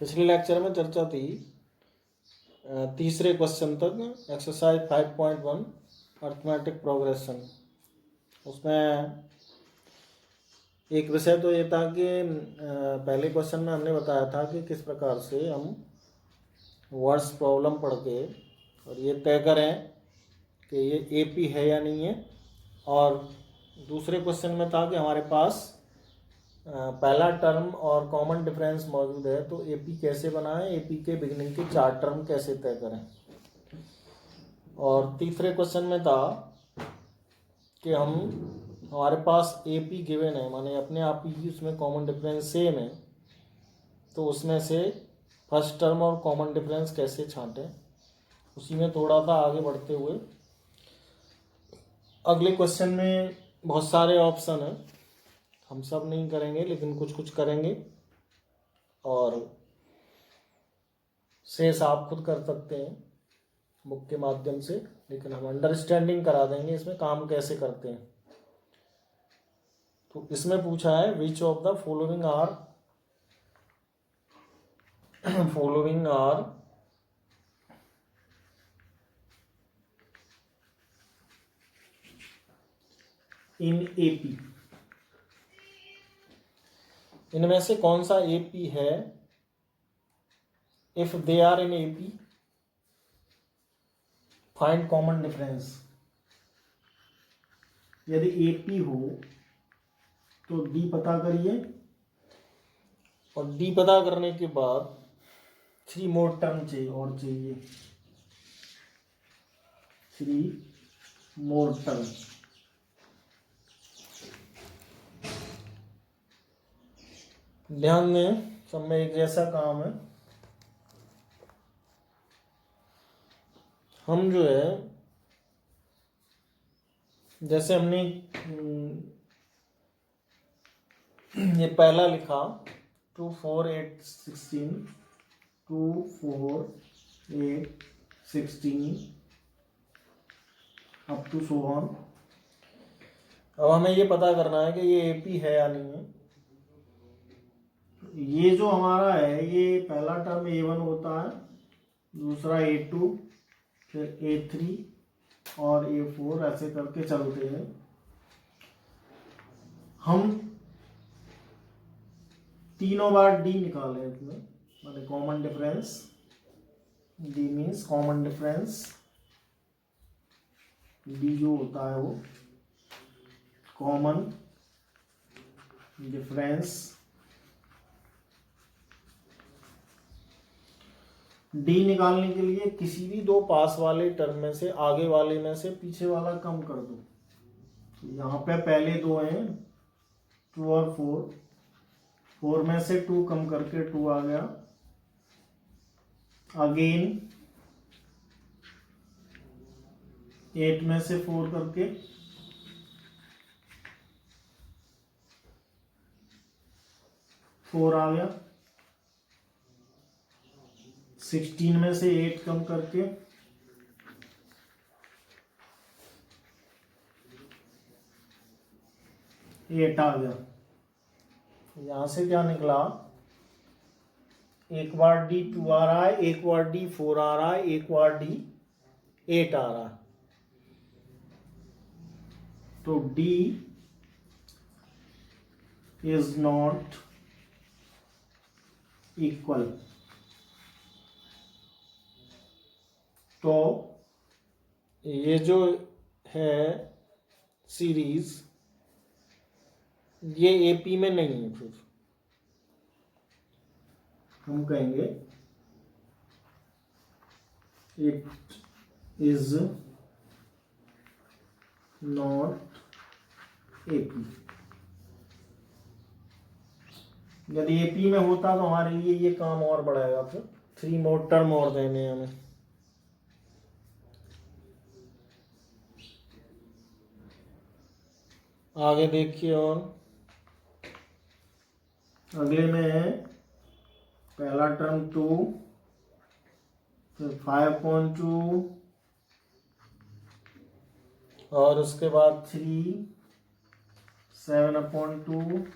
पिछले लेक्चर में चर्चा थी तीसरे क्वेश्चन तक, एक्सरसाइज 5.1 अर्थमेटिक प्रोग्रेशन। उसमें एक विषय तो ये था कि पहले क्वेश्चन में हमने बताया था कि किस प्रकार से हम वर्ड्स प्रॉब्लम पढ़ के और ये तय करें कि ये एपी है या नहीं है। और दूसरे क्वेश्चन में था कि हमारे पास पहला टर्म और कॉमन डिफरेंस मौजूद है, तो एपी कैसे बनाएं, एपी के बिगिनिंग के 4 टर्म कैसे तय करें। और तीसरे क्वेश्चन में था कि हमारे पास एपी गिवन है, माने अपने आप ही उसमें कॉमन डिफरेंस सेम है, तो उसमें से फर्स्ट टर्म और कॉमन डिफरेंस कैसे छांटें। उसी में थोड़ा सा आगे बढ़ते हुए अगले क्वेश्चन में बहुत सारे ऑप्शन हैं, हम सब नहीं करेंगे लेकिन कुछ कुछ करेंगे और शेष आप खुद कर सकते हैं बुक के माध्यम से, लेकिन हम अंडरस्टैंडिंग करा देंगे इसमें काम कैसे करते हैं। तो इसमें पूछा है which of the following are in AP, इनमें से कौन सा एपी है। If they are in AP find common difference. यदि एपी हो तो डी पता करिए, और डी पता करने के बाद 3 मोर टर्म चाहिए 3 मोर टर्म। ध्यान दें, सब में एक जैसा काम है। हम जो है जैसे हमने ये पहला लिखा 2 4 8 16 2 4 8 16 अप टू सो ऑन। अब हमें ये पता करना है कि ये एपी है या नहीं है। ये जो हमारा है, ये पहला टर्म A1 होता है, दूसरा A2, फिर A3 और A4, ऐसे करके चलते हैं। हम तीनों बार डी निकालें इसमें, माने common difference. D means common difference, D जो होता है वो कॉमन डिफरेंस। डी निकालने के लिए किसी भी 2 पास वाले टर्म में से आगे वाले में से पीछे वाला कम कर दो। यहाँ पे पहले 2 हैं 2 और 4 में से 2 कम करके 2 आ गया। अगेन 8 में से 4 करके 4 आ गया। 16 में से 8 कम करके 8 आ गया। यहां से क्या निकला, एक बार डी 2 आ रहा है, एक बार डी 4 आ रहा है, एक बार डी 8 आ रहा है। तो डी इज नॉट इक्वल। तो ये जो है सीरीज, ये एपी में नहीं है। फिर हम कहेंगे इट इज नॉट एपी। यदि एपी में होता तो हमारे लिए ये काम और बढ़ाएगा, फिर 3 मोर टर्म और देने हमें। आगे देखिए, और अगले में है पहला टर्म 2, फिर 5.2 और उसके बाद 3 7/2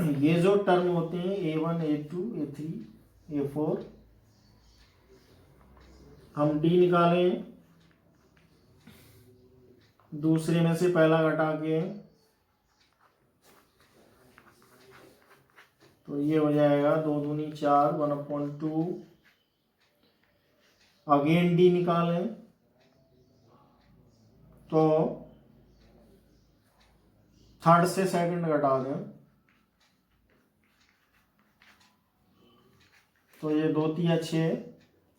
ये जो टर्म होते हैं A1, A2, A3, A4, हम D निकालें दूसरे में से पहला घटा के, तो ये हो जाएगा 2 दूनी 4, 1/2। अगेन D निकालें तो थर्ड से सेकंड घटा दें, तो ये 2 3 6,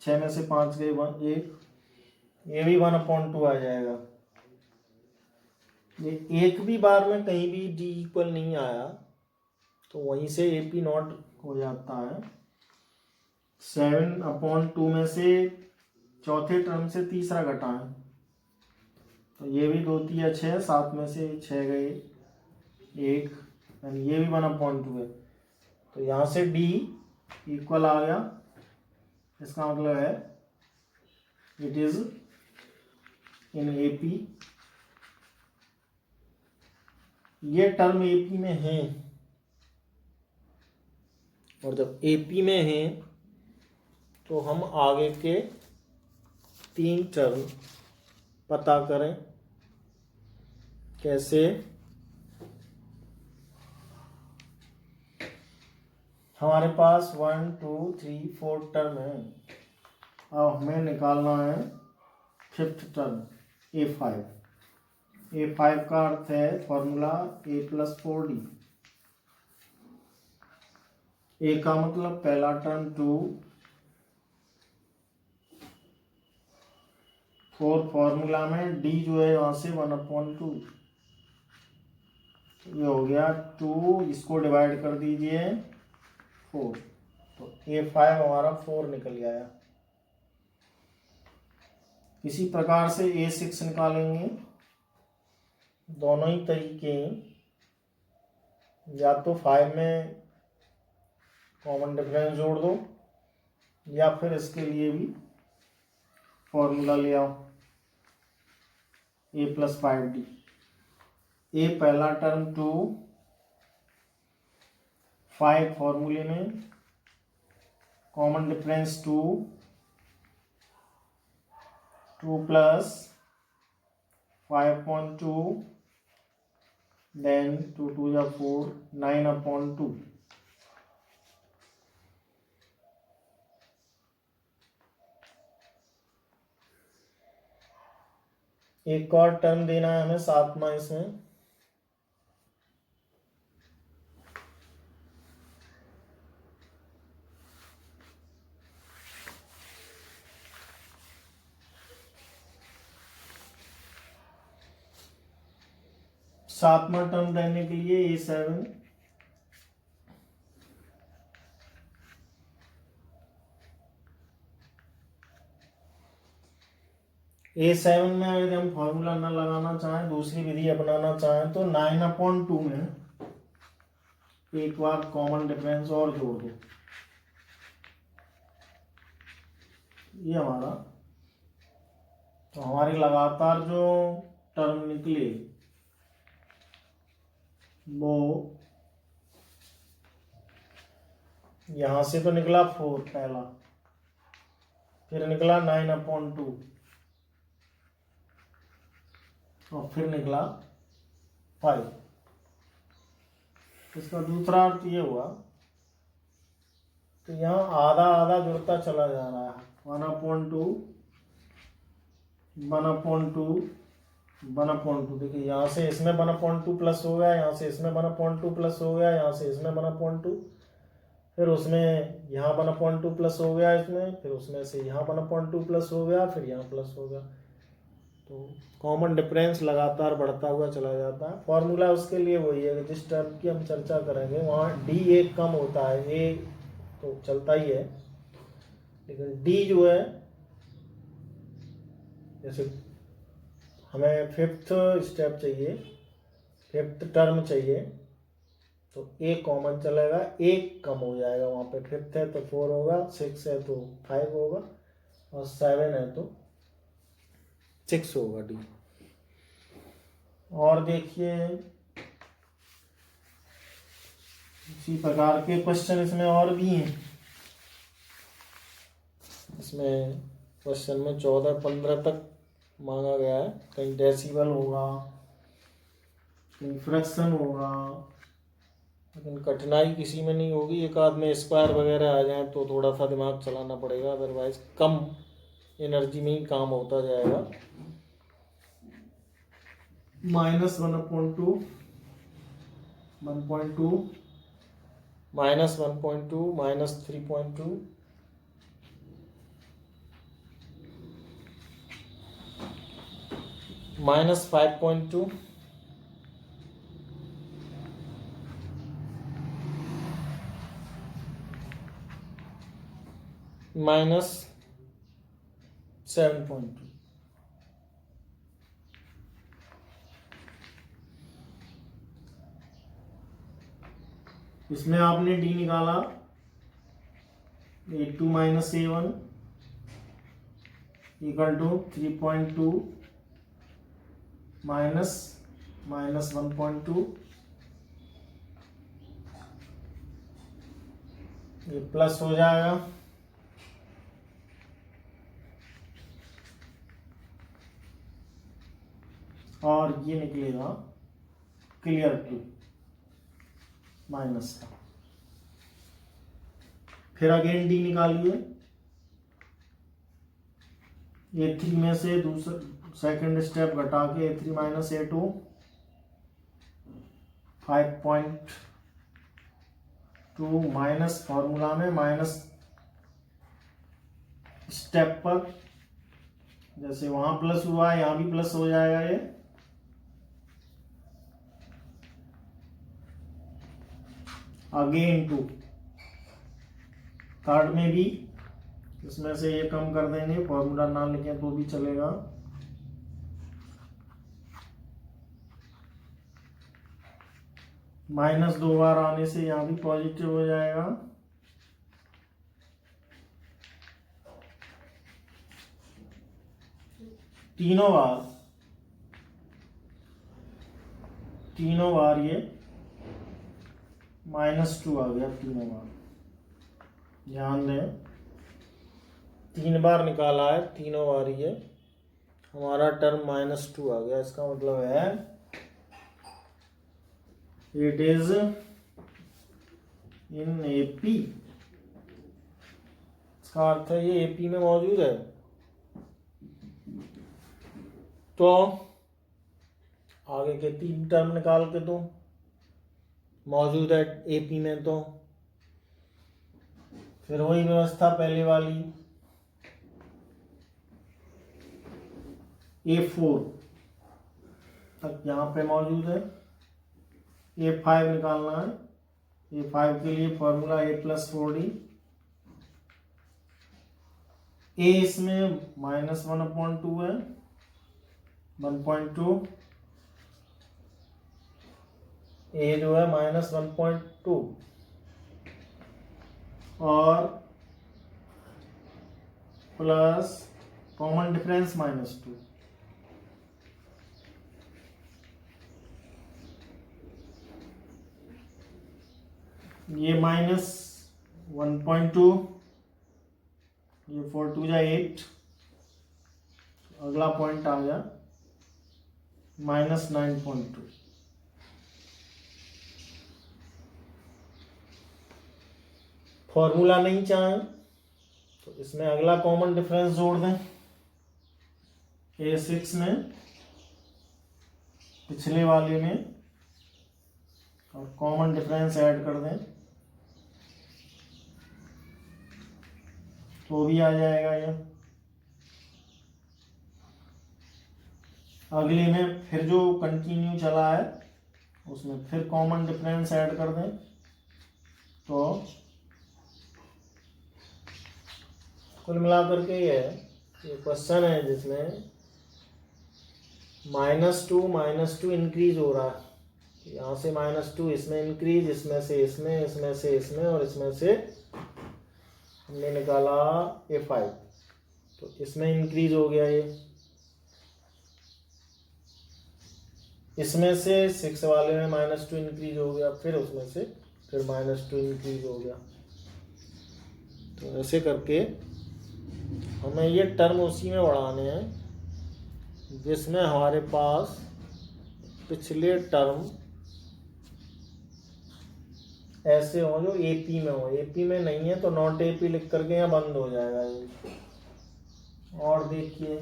6 में से 5 गए 1, ये भी 1/2 आ जाएगा। ये एक भी बार में कहीं भी D इक्वल नहीं आया तो वहीं से AP नॉट हो जाता है। 7/2 में से चौथे टर्म से तीसरा घटाएं, तो ये भी 2 3 6, 7 में से 6 गए 1, यानी ये भी 1/2 है। तो यहाँ से D इक्वल आ गया, इसका मतलब है इट इज इन AP। ये टर्म AP में है, और जब AP में है तो हम आगे के 3 टर्म पता करें। कैसे? हमारे पास 1 2 3 4 टर्म है। अब हमें निकालना है 5th टर्म A5। A5 का अर्थ है फॉर्मूला A+4D। A का मतलब पहला टर्म 2, 4 फॉर्मूला में D जो है वहां से 1/2, ये हो गया 2, इसको डिवाइड कर दीजिए 4, तो A5 हमारा 4 निकल आया। इसी प्रकार से A6 निकालेंगे। दोनों ही तरीके हैं, या तो 5 में कॉमन डिफरेंस जोड़ दो, या फिर इसके लिए भी फॉर्मूला ले आओ A+5D। A पहला टर्म 2, 5 फॉर्मूले में कॉमन डिफरेंस 2 प्लस 5/2, देन 2 2 या 4, 9/2। एक और टर्म देना है हमें 7वां इसमें। सातवां टर्म देने के लिए A7, A7 में अगर हम फॉर्मूला ना लगाना चाहें, दूसरी विधि अपनाना चाहें, तो 9/2 में एक बार कॉमन डिफरेंस और जोड़ दो। ये हमारा, तो हमारी लगातार जो टर्म निकले वो यहां से तो निकला 4 पहला, फिर निकला 9/2, और फिर निकला 5। इसका दूसरा अर्थ ये हुआ, तो यहाँ आधा आधा जुड़ता चला जा रहा है। 1/2, 1/2, 1/2। देखिए यहाँ से इसमें 1/2 प्लस हो गया, यहाँ से इसमें 1/2 प्लस हो गया, यहाँ से इसमें 1/2, फिर उसमें यहाँ 1/2 प्लस हो गया इसमें, फिर उसमें से यहाँ 1/2 प्लस हो गया, फिर यहाँ प्लस हो गया। तो कॉमन डिफरेंस लगातार बढ़ता हुआ चला जाता है। फॉर्मूला उसके लिए वही है, जिस टर्म की हम चर्चा करेंगे वहाँ D एक कम होता है, A तो चलता ही है, लेकिन D जो है, जैसे हमें 5th स्टेप चाहिए, 5th टर्म चाहिए, तो A कॉमन चलेगा, एक कम हो जाएगा वहाँ पे। 5th है तो 4 होगा, 6 है तो 5 होगा, और 7 है तो 6 होगा D। और देखिए इसी प्रकार के क्वेश्चन इसमें और भी हैं। इसमें क्वेश्चन में 14-15 तक मांगा गया है। कहीं डेसिबल होगा, कहीं फ्रैक्शन होगा, लेकिन कठिनाई किसी में नहीं होगी। एक आध में स्क्वायर वगैरह आ जाए तो थोड़ा सा दिमाग चलाना पड़ेगा, अदरवाइज कम एनर्जी में ही काम होता जाएगा। -1/2, 1.2, -1.2, -3.2, -5.2, -7.2। इसमें आपने डी निकाला, A2 - A1 = 3.2 -1.2, ये प्लस हो जाएगा, और ये निकलेगा क्लियर टू माइनस का। फिर अगेन डी निकालिए, A3 में से दूसरा सेकंड स्टेप घटा के A3 - A2 5.2 माइनस फॉर्मूला में माइनस स्टेप पर, जैसे वहां प्लस हुआ है यहां भी प्लस हो जाएगा। ये अगेन 2, कार्ड में भी इसमें से ये कम कर देंगे, फॉर्मूला ना लिखें तो भी चलेगा। माइनस 2 बार आने से यहाँ भी पॉजिटिव हो जाएगा। तीनों बार ये -2 आ गया। तीनों बार ध्यान दें, 3 बार निकाला है, तीनों बार ये हमारा टर्म -2 आ गया। इसका मतलब है इट इज इन AP। इसका अर्थ है ये AP में मौजूद है। तो आगे के 3 टर्म निकाल के दो, मौजूद है AP में, तो फिर वही व्यवस्था पहले वाली, A4 तक यहाँ पे मौजूद है। A5 निकालना है। A5 के लिए फॉर्मूला A + 4D। A इसमें -1/2 है, 1.2। A जो है -1.2, और प्लस कॉमन डिफरेंस -2। ये -1.2, ये 4 × 2 = 8। अगला पॉइंट आ गया -9.2। फॉर्मूला नहीं चाहें तो इसमें अगला कॉमन डिफरेंस जोड़ दें। A6 में, पिछले वाले में, और कॉमन डिफरेंस ऐड कर दें तो भी आ जाएगा ये। अगले में फिर जो कंटिन्यू चला है उसमें फिर कॉमन डिफरेंस ऐड कर दें तो कुल मिलाकर के ये क्वेश्चन है जिसमें -2 इंक्रीज हो रहा है। यहाँ से -2, इसमें इंक्रीज, इसमें से इसमें, इसमें से इसमें, और इसमें से हमने निकाला A5, तो इसमें इंक्रीज हो गया। ये इसमें से 6 वाले में -2 इंक्रीज हो गया, फिर उसमें से फिर -2 इंक्रीज हो गया। तो ऐसे करके हमें ये टर्म उसी में बढ़ाने हैं जिसमें हमारे पास पिछले टर्म ऐसे हो जो एपी में हो। एपी में नहीं है तो नॉट एपी लिख करके यहाँ बंद हो जाएगा ये। और देखिए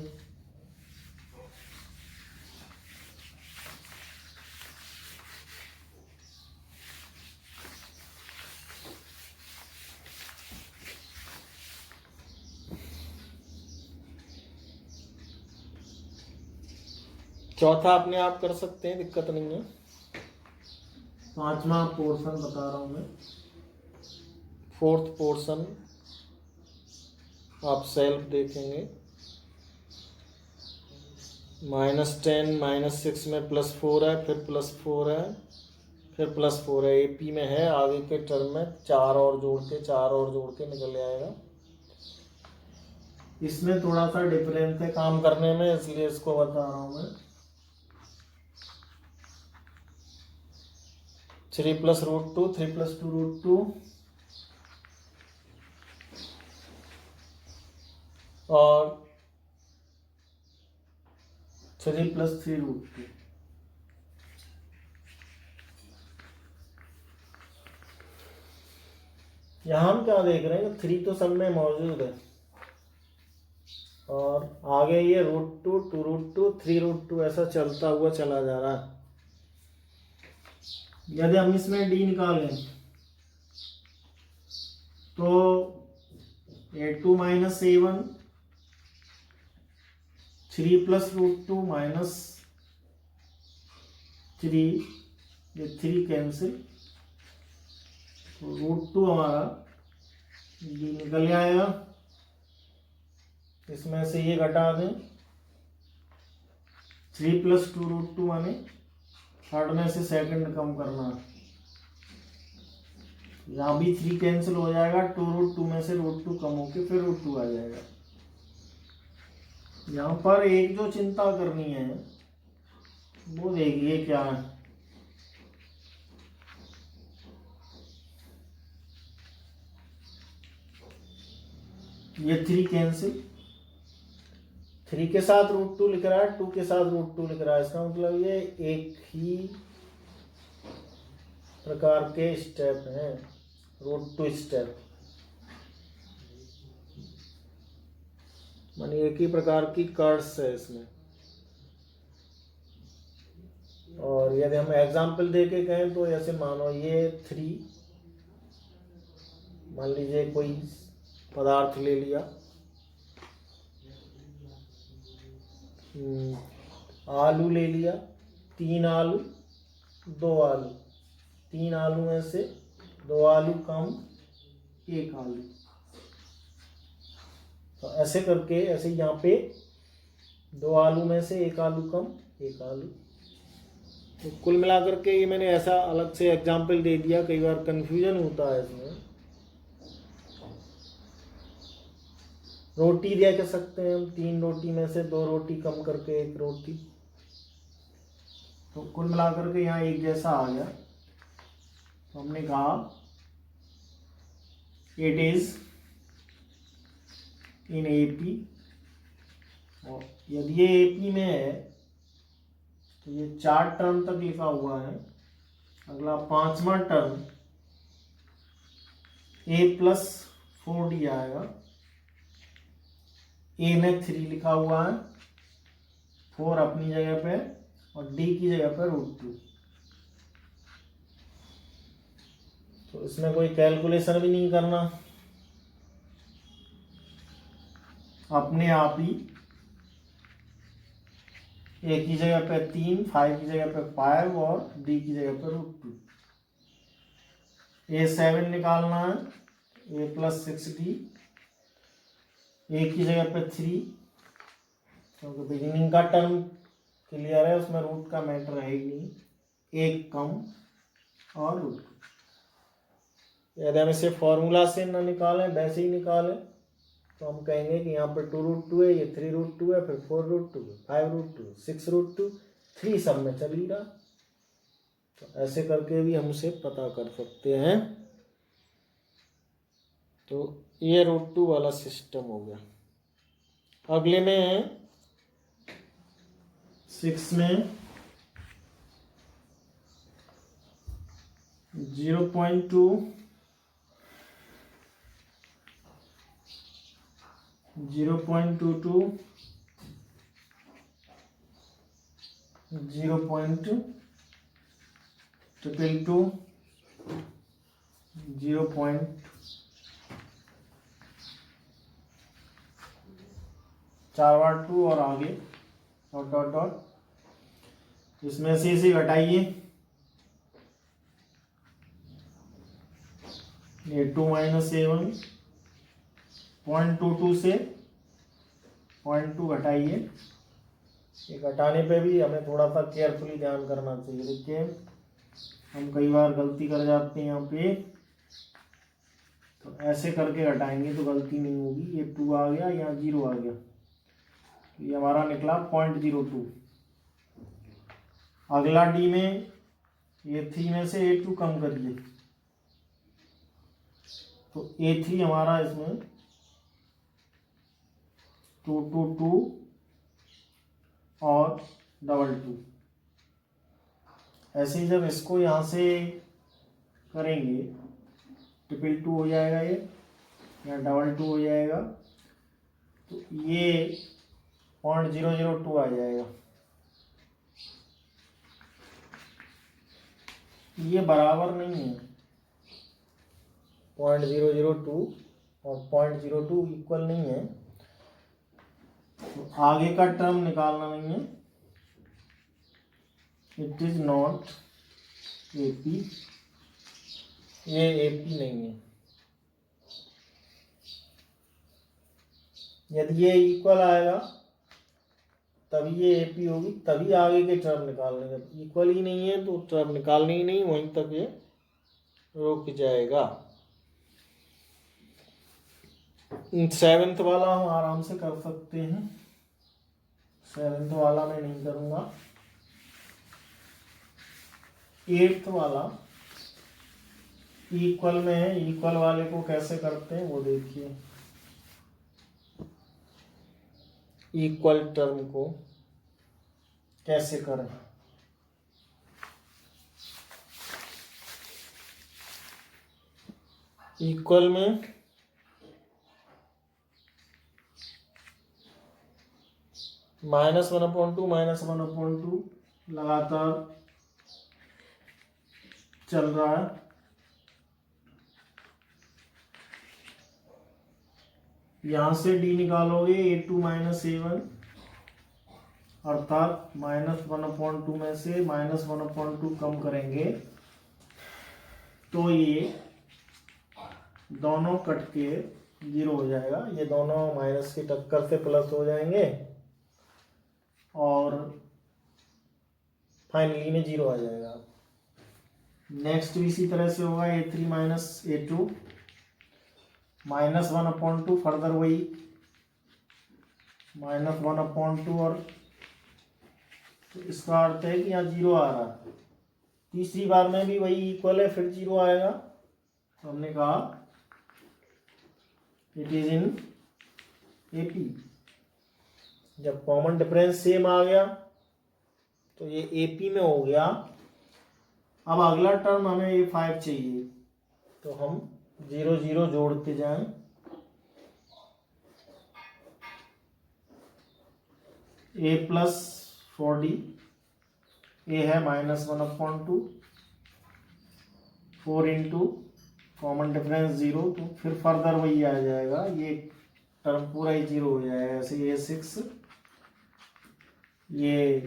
चौथा अपने आप कर सकते हैं, दिक्कत नहीं है। पांचवा पोर्शन बता रहा हूं मैं। फोर्थ पोर्शन आप सेल्फ देखेंगे। -10 -6 में +4 है, फिर +4 है, फिर +4 है। एपी में है, आगे के टर्म में 4 और जोड़ के निकल आएगा। इसमें थोड़ा सा डिफरेंस है काम करने में, इसलिए इसको बता रहा हूं मैं। 3 + √2, 3 + 2 √2 और 3 + 3 √2। यहाँ हम क्या देख रहे हैं, 3 तो सब में मौजूद है और आगे ये √2, 2 √2, 3 √2 ऐसा चलता हुआ चला जा रहा है। यदि हम इसमें डी निकालें तो a2 - a1, 3 + √2 -3, ये 3 कैंसिल, तो √2 हमारा डी निकल आएगा। इसमें से ये घटा दें, 3 + 2 √2 माने थर्ड में से सेकंड कम करना। यहाँ भी 3 कैंसिल हो जाएगा, 2 √2 में से √2 कम होके फिर √2 आ जाएगा। यहाँ पर एक जो चिंता करनी है वो देखिए क्या है। ये 3 कैंसिल, 3 के साथ √2 लिख रहा है, 2 के साथ √2 लिख रहा है। इसका मतलब ये एक ही प्रकार के स्टेप हैं, √2 स्टेप, मानी एक ही प्रकार की कर्व्स है इसमें। और यदि हम एग्जाम्पल दे के कहें तो ऐसे मानो ये 3, मान लीजिए कोई पदार्थ ले लिया, आलू ले लिया, 3 आलू, 2 आलू, 3 आलू में से 2 आलू कम, 1 आलू। तो ऐसे करके, ऐसे यहाँ पे 2 आलू में से 1 आलू कम, 1 आलू। तो कुल मिलाकर के ये मैंने ऐसा अलग से एग्जाम्पल दे दिया, कई बार कंफ्यूजन होता है इसमें। रोटी दिया कह सकते हैं हम, 3 रोटी में से 2 रोटी कम करके 1 रोटी। तो कुल मिलाकर के यहाँ एक जैसा आ गया। तो हमने कहा इट इज इन एपी, और यदि ये एपी में है तो ये 4 टर्म तक लिखा हुआ है। अगला 5वां टर्म a+4d आएगा। ए में 3 लिखा हुआ है, 4 अपनी जगह पे और डी की जगह पे √2। तो इसमें कोई कैलकुलेशन भी नहीं करना, अपने आप ही ए की जगह पे 3, 5 की जगह पे 5 और डी की जगह पे √2। a7 निकालना है, a+6d, ए की जगह पे 3, क्योंकि बिगिनिंग का टर्म क्लियर है, उसमें रूट का मैटर है ही नहीं, 1 कम और √2। यदि हम इसे फॉर्मूला से ना निकालें, वैसे ही निकालें, तो हम कहेंगे कि यहाँ पर 2 √2 है, ये 3 √2 है, फिर 4 √2, 5 √2, 6 √2, 3 सब में चल ही रहा। तो ऐसे करके भी हम उसे पता कर सकते हैं। तो ये √2 वाला सिस्टम हो गया। अगले में 6 में 0.2 0.22 0.222 4 बार 2 और आगे डॉट डॉट डॉट, इसमें से इसे घटाइए। ये 2 - A1 0.22 से 0.2 घटाइए। ये घटाने पे भी हमें थोड़ा सा केयरफुली ध्यान करना चाहिए। देखिए हम कई बार गलती कर जाते हैं यहाँ पे, तो ऐसे करके घटाएंगे तो गलती नहीं होगी। ये 2 आ गया, यहाँ 0 आ गया, तो ये हमारा निकला 0.02। अगला डी में ये 3 में से A2 कम करिए, तो A3 हमारा इसमें 222 और 22। ऐसे ही जब इसको यहाँ से करेंगे 222 हो जाएगा ये, या 22 हो जाएगा, तो ये 0.002 आ जाएगा। ये बराबर नहीं है, 0.002 और 0.02 इक्वल नहीं है, तो आगे का टर्म निकालना नहीं है। इट इज नॉट AP, ये AP नहीं है। यदि ये इक्वल आएगा तभी ये AP होगी, तभी आगे के टर्म निकालने का। इक्वल ही नहीं है तो टर्म निकालनी ही नहीं, वहीं तक ये रुक जाएगा। 7th वाला हम आराम से कर सकते हैं, 7th वाला मैं नहीं करूँगा। 8th वाला इक्वल में है, इक्वल वाले को कैसे करते हैं वो देखिए। इक्वल टर्म को कैसे करें, इक्वल में -1/2 -1/2 लगातार चल रहा है। यहां से D निकालोगे A2 - A1, अर्थात -1/2 में से -1/2 कम करेंगे तो ये दोनों कट के 0 हो जाएगा। ये दोनों माइनस की टक्कर से प्लस हो जाएंगे और फाइनली में 0 आ जाएगा। नेक्स्ट भी इसी तरह से होगा। A3 - A2 -1/2, फर्दर वही -1/2, और तो इसका अर्थ है कि यहाँ 0 आ रहा है। तीसरी बार में भी वही इक्वल है, फिर 0 आएगा। तो हमने कहा इट इज इन AP। जब कॉमन डिफरेंस सेम आ गया तो ये AP में हो गया। अब अगला टर्म हमें A5 चाहिए, तो हम 0 0 जोड़ते जाएं। A + 4D, A है -1/2, 4 इंटू कॉमन डिफरेंस 0, तो फिर फर्दर वही आ जाएगा। ये टर्म पूरा ही 0 हो जाएगा। ऐसे A6, ये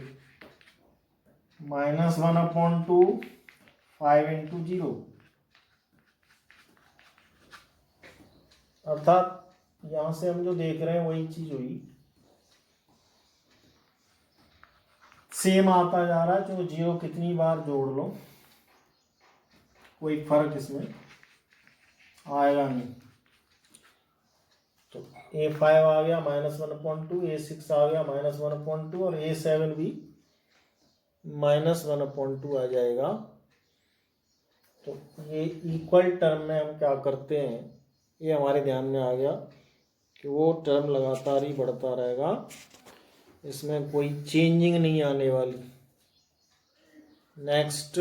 -1/2, 5 इंटू 0, अर्थात यहां से हम जो देख रहे हैं वही चीज हुई, सेम आता जा रहा है। जो 0 कितनी बार जोड़ लो कोई फर्क इसमें आएगा नहीं। तो A5 आ गया -1/2, A6 आ गया -1/2, और A7 भी -1/2 आ जाएगा। तो ये इक्वल टर्म में हम क्या करते हैं, ये हमारे ध्यान में आ गया कि वो टर्म लगातार ही बढ़ता रहेगा, इसमें कोई चेंजिंग नहीं आने वाली। नेक्स्ट,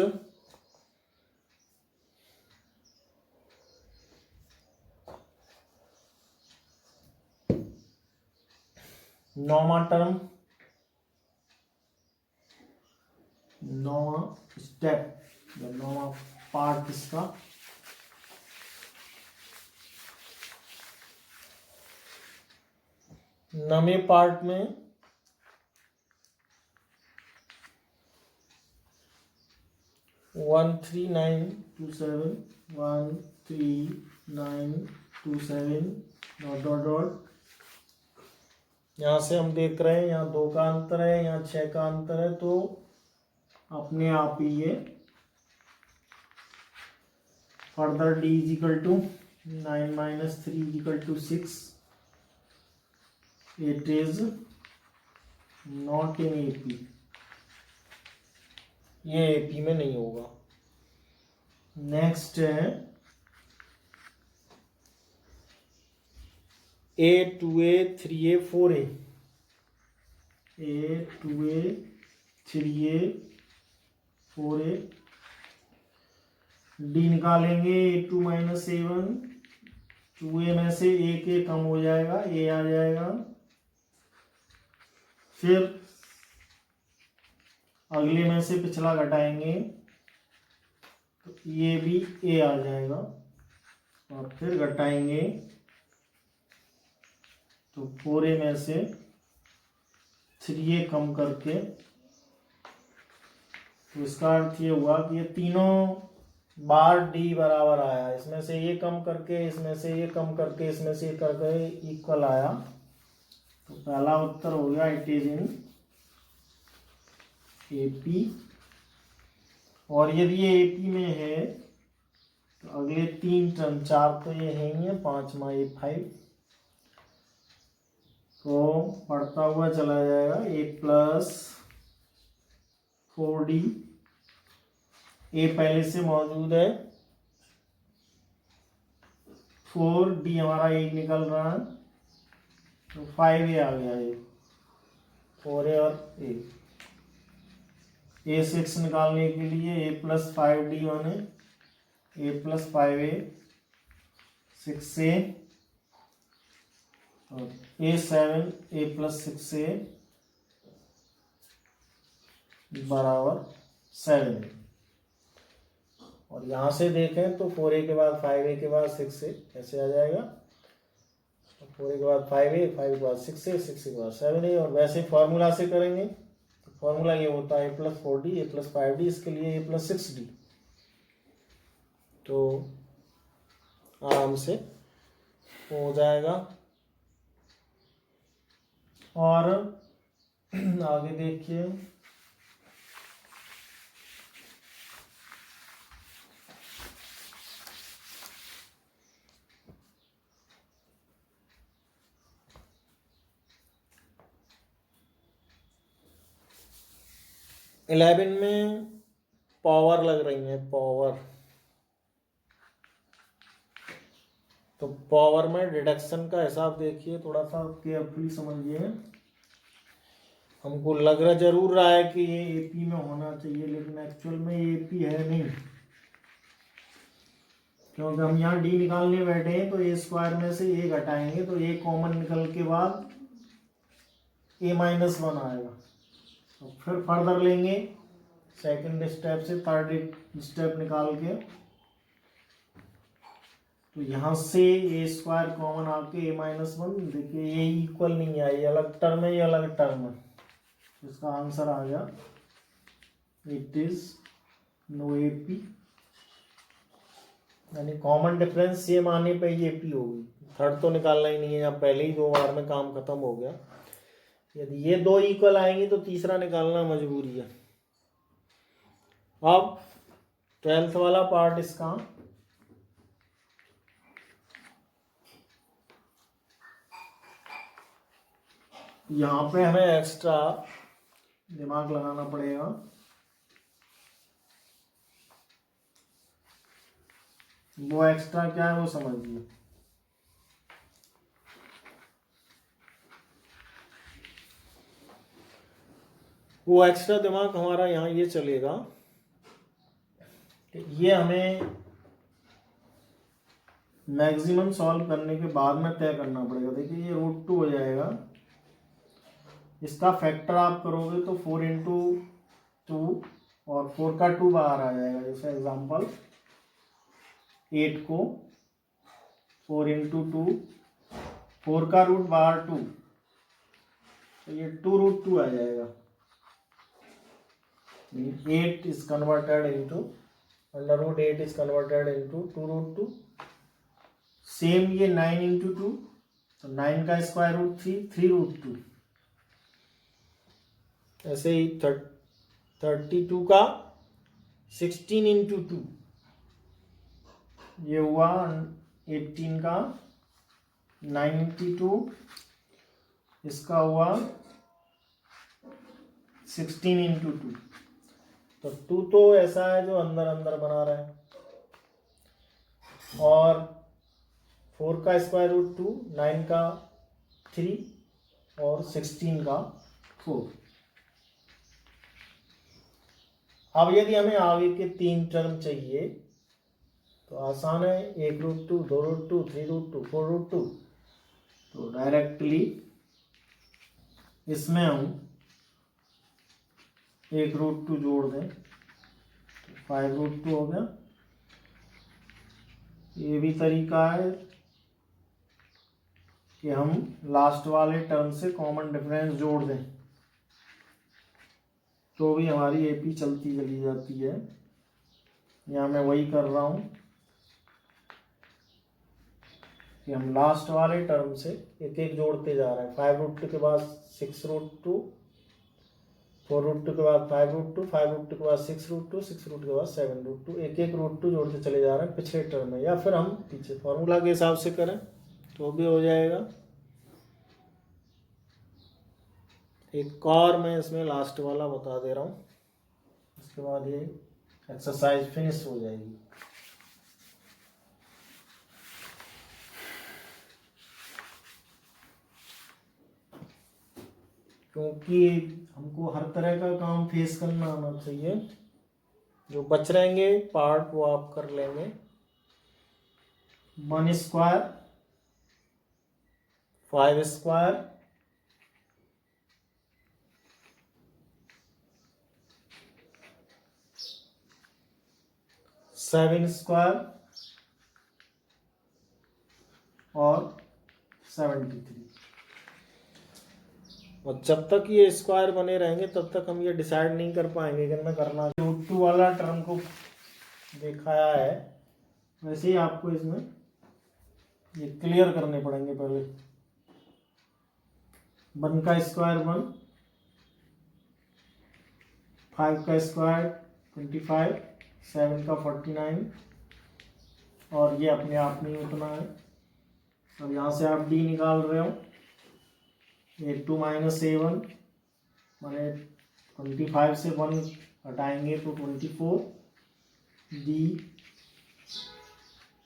नौवां टर्म, नौवां स्टेप, नौवां पार्ट इसका, नवें पार्ट में 13927 डॉट डॉट डॉट, यहाँ से हम देख रहे हैं यहाँ 2 का अंतर है, यहाँ 6 का अंतर है, तो अपने आप ही ये further d is equal to 9 minus 3 is equal to 6, it is not in AP, ये एपी में नहीं होगा। नेक्स्ट है A 2A 3A 4A, A 2A 3A 4A, D निकालेंगे A2 माइनस A1, 2A में से एक A कम हो जाएगा, A आ जाएगा, फिर अगले में से पिछला घटाएंगे तो ये भी A आ जाएगा, और फिर घटाएंगे तो 4A में से 3A कम करके, तो इसका अर्थ ये हुआ कि ये तीनों बार D बराबर आया, इसमें से ये कम करके, इसमें से ये कम करके, इसमें से ये करके इक्वल आया, तो पहला उत्तर हो गया इट इज इन एपी। और यदि ये एपी में है तो अगले 3 टर्म, 4 तो ये है ही है, 5वां ये 5 तो बढ़ता हुआ चला जाएगा, A प्लस 4D, A पहले से मौजूद है, 4D हमारा 1 निकल रहा है, तो 5A आ गया, ये 4A और A 6 निकालने के लिए A प्लस 5D बने, A प्लस 5A 6A, और A7 A प्लस 6A बराबर 7। और यहाँ से देखें तो 4A के बाद 5A के बाद 6A ऐसे आ जाएगा, 4A के बाद 5A, 5 के बाद 6A, 6A के बाद 7A, और वैसे फॉर्मूला से करेंगे तो फॉर्मूला ये होता है A plus 4D A plus 5D, इसके लिए A प्लस 6D, तो आराम से हो जाएगा। और आगे देखिए, इलेवन में पावर लग रही है, पावर, तो पावर में डिडक्शन का हिसाब देखिए, थोड़ा सा केयरफुली समझिए। हमको लग रहा जरूर रहा है कि ये एपी में होना चाहिए, लेकिन एक्चुअल में ये एपी है नहीं, क्योंकि हम यहाँ डी निकालने बैठे हैं तो ए स्क्वायर में से ए घटाएंगे तो ए कॉमन निकल के बाद ए माइनस 1 आएगा, तो फिर फर्दर लेंगे सेकंड स्टेप से थर्ड स्टेप निकाल के, तो यहाँ से ए स्क्वायर कॉमन आके ए माइनस 1, देखिए ये इक्वल नहीं है, ये अलग टर्म है, ये अलग टर्म है, इसका आंसर आ गया इट इज नो एपी, यानी कॉमन डिफरेंस सेम आने पे ये एपी होगी, थर्ड तो निकालना ही नहीं है, यहाँ पहले ही 2 बार में काम खत्म हो गया, यदि ये 2 इक्वल आएंगी तो तीसरा निकालना मजबूरी है। अब 12th वाला पार्ट इसका, यहाँ पे हमें एक्स्ट्रा दिमाग लगाना पड़ेगा। वो एक्स्ट्रा क्या है वो समझिए। वो एक्स्ट्रा दिमाग हमारा यहाँ ये चलेगा कि ये हमें मैक्सिमम सॉल्व करने के बाद में तय करना पड़ेगा। देखिए ये √2 हो जाएगा, इसका फैक्टर आप करोगे तो 4 इंटू 2 और 4 का 2 बाहर आ जाएगा। जैसे एग्जांपल 8 को 4 इंटू 2, 4 का रूट बाहर 2, तो ये 2√2 आ जाएगा। 8 is converted into √8 is converted into 2√2। Same ये 9 इंटू 2, तो 9 का स्क्वायर रूट 3√2। ऐसे ही 32 का 16 इंटू 2, ये हुआ 18 का 92, इसका हुआ 16 इंटू 2। तो 2 तो ऐसा है जो अंदर अंदर बना रहा है, और 4 का स्क्वायर रूट 2, 9 का 3 और 16 का 4। अब यदि हमें आगे के 3 टर्म चाहिए तो आसान है, 1√2, 2√2, 3√2, 4√2। तो डायरेक्टली इसमें हम 1√2 जोड़ दें तो 5√2 हो गया। ये भी तरीका है कि हम लास्ट वाले टर्म से कॉमन डिफरेंस जोड़ दें तो भी हमारी एपी चलती चली जाती है। यहाँ मैं वही कर रहा हूँ कि हम लास्ट वाले टर्म से एक एक जोड़ते जा रहे हैं। 5√2 के बाद 6√2, 4√2 के बाद 5√2, 5√2 के बाद 6√2, 6√2 के बाद 7√2, एक एक √2 जोड़ते चले जा रहे हैं पिछले टर्म में, या फिर हम पीछे फॉर्मूला के हिसाब से करें तो भी हो जाएगा। एक और मैं इसमें लास्ट वाला बता दे रहा हूँ, उसके बाद ये एक्सरसाइज फिनिश हो जाएगी। क्योंकि हमको हर तरह का काम फेस करना आना चाहिए। जो बच रहेंगे पार्ट वो आप कर लेंगे। 1 स्क्वायर, 5 स्क्वायर, 7 स्क्वायर और 73। और जब तक ये स्क्वायर बने रहेंगे तब तक हम ये डिसाइड नहीं कर पाएंगे कि हमें करना। √2 वाला टर्म को दिखाया है, वैसे ही आपको इसमें ये क्लियर करने पड़ेंगे। पहले 1 का स्क्वायर 1, 5 का स्क्वायर 25, 7 का 49, और ये अपने आप में उतना है। अब यहाँ से आप डी निकाल रहे हो, 8 माइनस A1 मैंने 25 से 1 हटाएंगे तो 24, D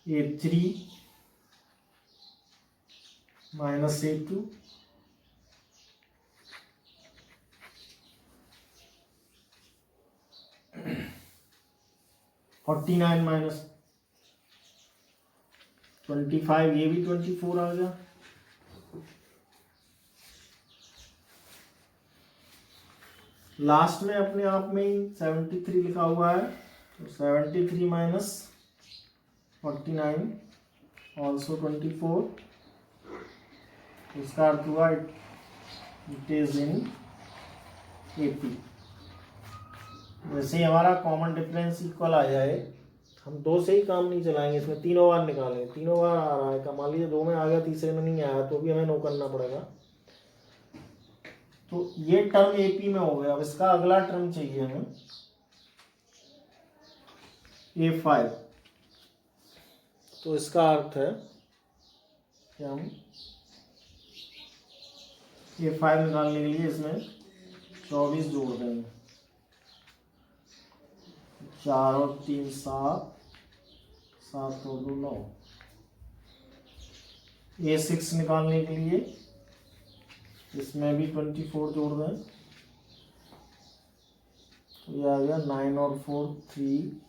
A3 minus A2, (49 minus 25), ये भी 24 आ गया। लास्ट में अपने आप में ही 73 लिखा हुआ है, तो 73 माइनस 49 ऑल्सो 24, इसका अर्थ हुआ इट इज इन AP। वैसे ही हमारा कॉमन डिफरेंस इक्वल आ जाए, हम 2 से ही काम नहीं चलाएंगे, इसमें 3 बार निकालेंगे। 3 बार आ रहा है, मान लीजिए 2 में आ गया, तीसरे में नहीं आया तो भी हमें नो करना पड़ेगा। तो ये टर्म AP में हो गया। अब इसका अगला टर्म चाहिए हमें A5। तो इसका अर्थ है कि हम A5 निकालने के लिए इसमें 24 जोड़ देंगे। 4 और 3 7, 7 और 2 9। A6 निकालने के लिए इसमें भी 24 जोड़ दें, तो ये आ गया 9 और 4 3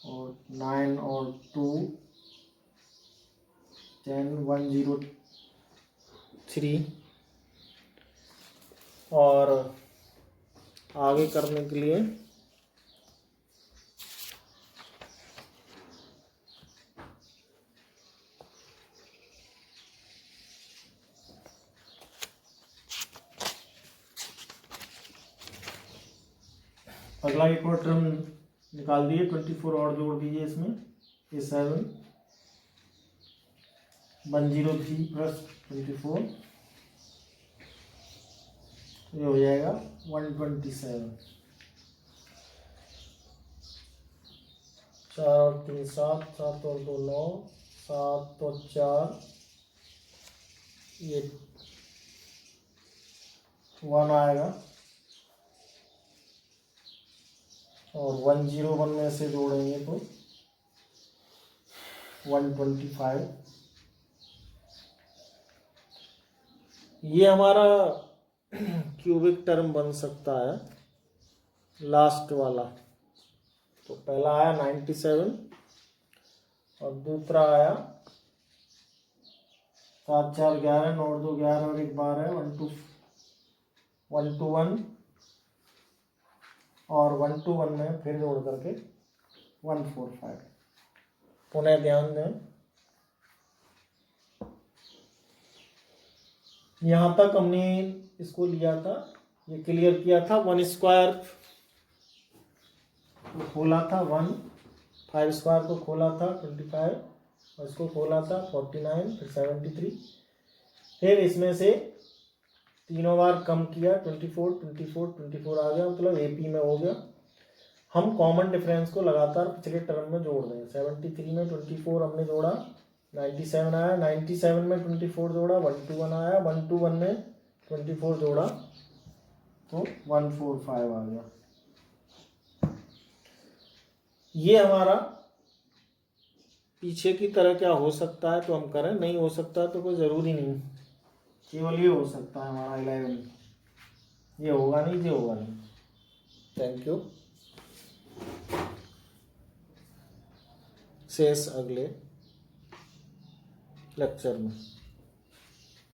और 9 और 2 10 103। और आगे करने के लिए अगला एक और टर्म निकाल दिए, 24 और जोड़ दीजिए इसमें। ये 7 103 प्लस 24, ये हो जाएगा 127। 4 और 3 7, 7 और 2 9, 7 और 4 ये 1 आएगा, और 101 में से जोड़ेंगे तो 125। ये हमारा क्यूबिक टर्म बन सकता है लास्ट वाला। तो पहला आया 97 और दूसरा आया 7 4 11 9 2 11 और 1 12 1 2 1 और 1 2 1 में फिर जोड़ करके 145। पुनः ध्यान दें, यहाँ तक हमने इसको लिया था, ये क्लियर किया था। 1 स्क्वायर को खोला था 1, 5 स्क्वायर को खोला था 25, और इसको खोला था 49, फिर 73। फिर इसमें से तीनों बार कम किया, 24 24 24 आ गया, मतलब AP में हो गया। हम कॉमन डिफरेंस को लगातार पिछले टर्म में जोड़ देंगे। 73 में 24 हमने जोड़ा, 97 आया, 97 में 24 जोड़ा, 121 आया, 121 में 24 जोड़ा तो 145 आ गया। ये हमारा पीछे की तरह क्या हो सकता है तो हम करें, नहीं हो सकता तो कोई ज़रूरी नहीं, केवल ये हो सकता है हमारा 11। ये होगा नहीं, ये होगा नहीं। Thank you. शेष अगले लेक्चर में।